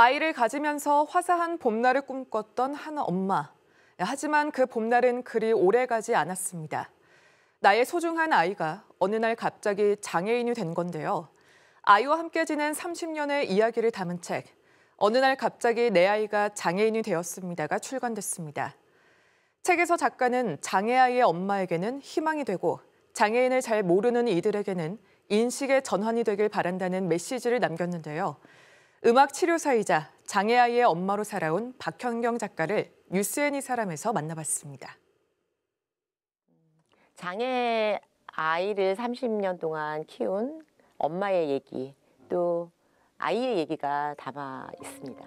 아이를 가지면서 화사한 봄날을 꿈꿨던 한 엄마. 하지만 그 봄날은 그리 오래가지 않았습니다. 나의 소중한 아이가 어느 날 갑자기 장애인이 된 건데요. 아이와 함께 지낸 30년의 이야기를 담은 책, 어느 날 갑자기 내 아이가 장애인이 되었습니다가 출간됐습니다. 책에서 작가는 장애아이의 엄마에게는 희망이 되고 장애인을 잘 모르는 이들에게는 인식의 전환이 되길 바란다는 메시지를 남겼는데요. 음악 치료사이자 장애아이의 엄마로 살아온 박현경 작가를 뉴스앤 이 사람에서 만나봤습니다. 장애 아이를 30년 동안 키운 엄마의 얘기, 또 아이의 얘기가 담아 있습니다.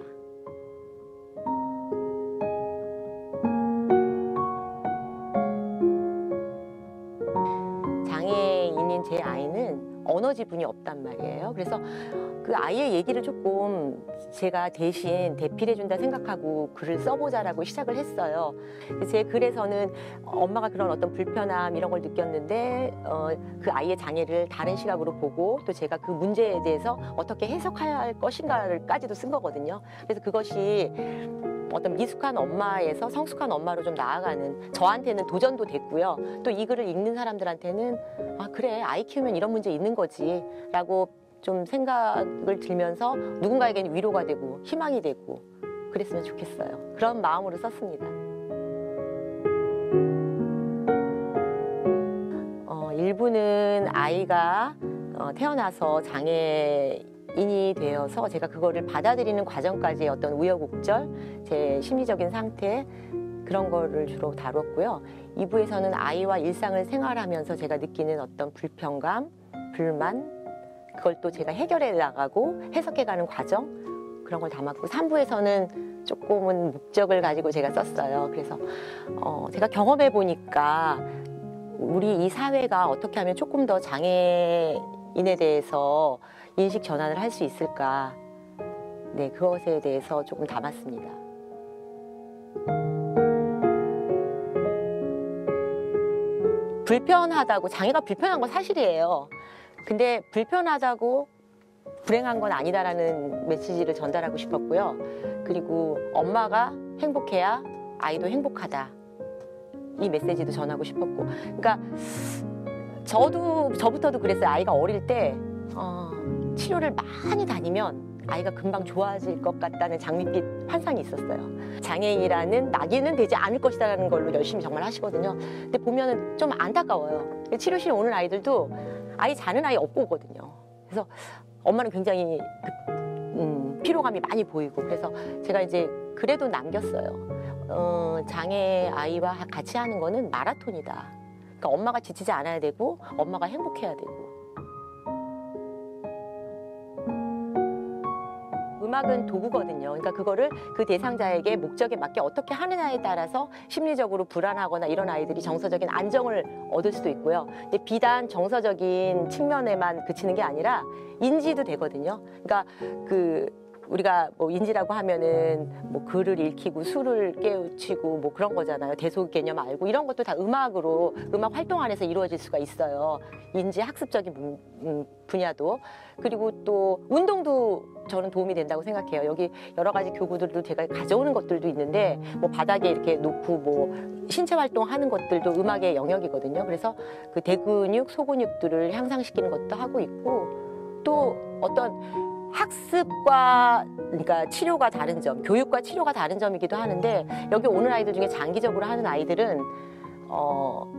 장애인인 제 아이는 언어 지분이 없단 말이에요. 그래서 그 아이의 얘기를 조금 제가 대신 대필해준다 생각하고 글을 써보자라고 시작을 했어요. 제 글에서는 엄마가 그런 어떤 불편함 이런 걸 느꼈는데 그 아이의 장애를 다른 시각으로 보고 또 제가 그 문제에 대해서 어떻게 해석할 것인가까지도 쓴 거거든요. 그래서 그것이 어떤 미숙한 엄마에서 성숙한 엄마로 좀 나아가는, 저한테는 도전도 됐고요. 또 이 글을 읽는 사람들한테는 아 그래, 아이 키우면 이런 문제 있는 거지 라고 좀 생각을 들면서 누군가에게는 위로가 되고 희망이 되고 그랬으면 좋겠어요. 그런 마음으로 썼습니다. 일부는 아이가 태어나서 장애인이 되어서 제가 그거를 받아들이는 과정까지의 어떤 우여곡절, 제 심리적인 상태 그런 거를 주로 다뤘고요. 2부에서는 아이와 일상을 생활하면서 제가 느끼는 어떤 불편감, 불만, 그걸 또 제가 해결해 나가고 해석해가는 과정, 그런 걸 담았고 3부에서는 조금은 목적을 가지고 제가 썼어요. 그래서 제가 경험해 보니까 우리 이 사회가 어떻게 하면 조금 더 장애인에 대해서 인식 전환을 할 수 있을까, 네, 그것에 대해서 조금 담았습니다. 불편하다고, 장애가 불편한 건 사실이에요. 근데 불편하다고 불행한 건 아니다라는 메시지를 전달하고 싶었고요. 그리고 엄마가 행복해야 아이도 행복하다, 이 메시지도 전하고 싶었고. 그러니까 저부터도 그랬어요. 아이가 어릴 때 치료를 많이 다니면 아이가 금방 좋아질 것 같다는 장밋빛 환상이 있었어요. 장애인이라는 낙인은 되지 않을 것이라는 걸로 열심히 정말 하시거든요. 근데 보면은 좀 안타까워요. 치료실에 오는 아이들도 아이 자는 아이 없고 오거든요. 그래서 엄마는 굉장히 피로감이 많이 보이고, 그래서 제가 이제 그래도 남겼어요. 장애 아이와 같이 하는 거는 마라톤이다. 그러니까 엄마가 지치지 않아야 되고 엄마가 행복해야 되고. 음악은 도구거든요. 그러니까 그거를 그 대상자에게 목적에 맞게 어떻게 하느냐에 따라서 심리적으로 불안하거나 이런 아이들이 정서적인 안정을 얻을 수도 있고요. 근데 비단 정서적인 측면에만 그치는 게 아니라 인지도 되거든요. 그러니까 우리가 뭐 인지라고 하면은 뭐 글을 읽히고 술을 깨우치고 뭐 그런 거잖아요. 대소 개념 알고 이런 것도 다 음악으로, 음악 활동 안에서 이루어질 수가 있어요. 인지 학습적인 분야도. 그리고 또 운동도 저는 도움이 된다고 생각해요. 여기 여러 가지 교구들도 제가 가져오는 것들도 있는데 뭐 바닥에 이렇게 놓고 뭐 신체 활동하는 것들도 음악의 영역이거든요. 그래서 그 대근육, 소근육들을 향상시키는 것도 하고 있고, 또 어떤 학습과 그러니까 치료가 다른 점, 교육과 치료가 다른 점이기도 하는데, 여기 오는 아이들 중에 장기적으로 하는 아이들은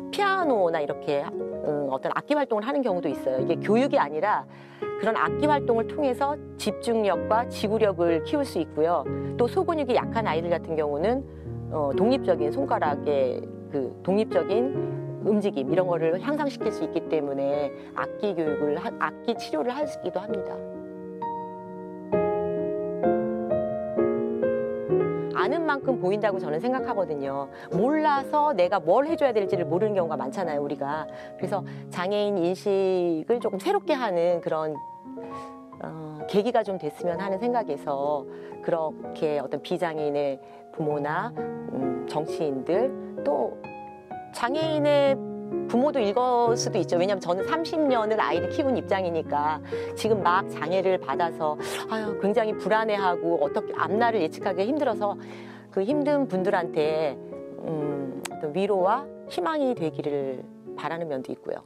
피아노나 이렇게 어떤 악기 활동을 하는 경우도 있어요. 이게 교육이 아니라 그런 악기 활동을 통해서 집중력과 지구력을 키울 수 있고요. 또 소근육이 약한 아이들 같은 경우는 독립적인 손가락의 그 독립적인 움직임 이런 거를 향상시킬 수 있기 때문에 악기 교육을, 악기 치료를 하기도 합니다. 아는 만큼 보인다고 저는 생각하거든요. 몰라서 내가 뭘 해줘야 될지를 모르는 경우가 많잖아요, 우리가. 그래서 장애인 인식을 조금 새롭게 하는 그런 계기가 좀 됐으면 하는 생각에서 그렇게 어떤 비장애인의 부모나 정치인들, 또 장애인의 부모도 읽을 수도 있죠. 왜냐하면 저는 30년을 아이를 키운 입장이니까 지금 막 장애를 받아서 아유, 굉장히 불안해하고 어떻게 앞날을 예측하기 힘들어서 그 힘든 분들한테 어떤 위로와 희망이 되기를 바라는 면도 있고요.